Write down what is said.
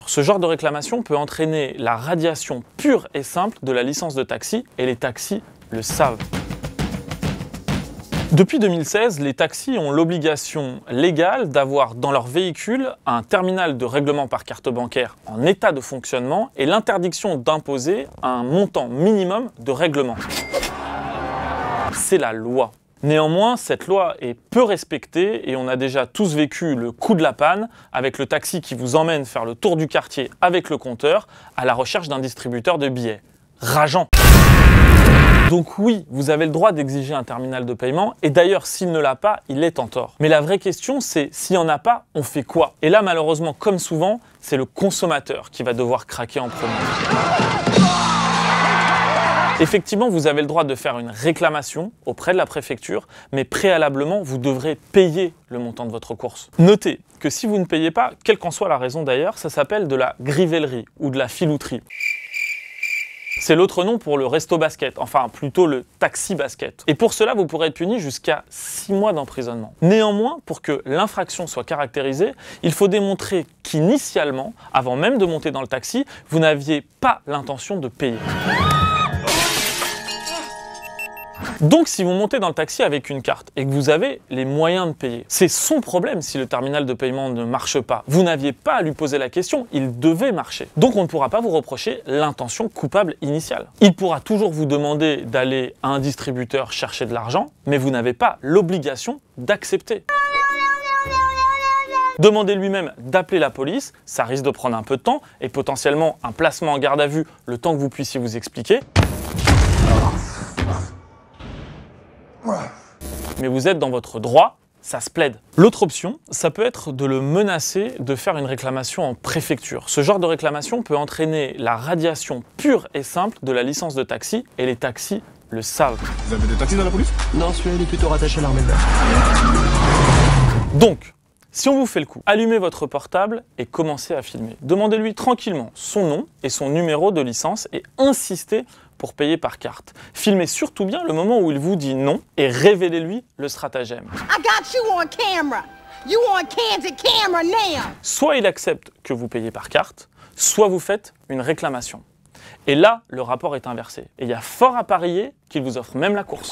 Ce genre de réclamation peut entraîner la radiation pure et simple de la licence de taxi, et les taxis le savent. Depuis 2016, les taxis ont l'obligation légale d'avoir dans leur véhicule un terminal de règlement par carte bancaire en état de fonctionnement et l'interdiction d'imposer un montant minimum de règlement. C'est la loi. Néanmoins, cette loi est peu respectée et on a déjà tous vécu le coup de la panne avec le taxi qui vous emmène faire le tour du quartier avec le compteur à la recherche d'un distributeur de billets. Rageant! Donc oui, vous avez le droit d'exiger un terminal de paiement, et d'ailleurs, s'il ne l'a pas, il est en tort. Mais la vraie question, c'est s'il n'y en a pas, on fait quoi? Et là, malheureusement, comme souvent, c'est le consommateur qui va devoir craquer en premier. Effectivement, vous avez le droit de faire une réclamation auprès de la préfecture, mais préalablement, vous devrez payer le montant de votre course. Notez que si vous ne payez pas, quelle qu'en soit la raison d'ailleurs, ça s'appelle de la grivellerie ou de la filouterie. C'est l'autre nom pour le resto basket, enfin plutôt le taxi basket. Et pour cela, vous pourrez être puni jusqu'à 6 mois d'emprisonnement. Néanmoins, pour que l'infraction soit caractérisée, il faut démontrer qu'initialement, avant même de monter dans le taxi, vous n'aviez pas l'intention de payer. Donc si vous montez dans le taxi avec une carte et que vous avez les moyens de payer, c'est son problème si le terminal de paiement ne marche pas. Vous n'aviez pas à lui poser la question, il devait marcher. Donc on ne pourra pas vous reprocher l'intention coupable initiale. Il pourra toujours vous demander d'aller à un distributeur chercher de l'argent, mais vous n'avez pas l'obligation d'accepter. Demandez lui-même d'appeler la police, ça risque de prendre un peu de temps et potentiellement un placement en garde à vue le temps que vous puissiez vous expliquer. Mais vous êtes dans votre droit, ça se plaide. L'autre option, ça peut être de le menacer de faire une réclamation en préfecture. Ce genre de réclamation peut entraîner la radiation pure et simple de la licence de taxi, et les taxis le savent. Vous avez des taxis dans la police? Non, celui-là il est plutôt rattaché à l'armée de l'air. Donc, si on vous fait le coup, allumez votre portable et commencez à filmer. Demandez-lui tranquillement son nom et son numéro de licence et insistez pour payer par carte. Filmez surtout bien le moment où il vous dit non et révélez-lui le stratagème. I got you on camera. You on candid camera now. Soit il accepte que vous payez par carte, soit vous faites une réclamation. Et là, le rapport est inversé. Et il y a fort à parier qu'il vous offre même la course.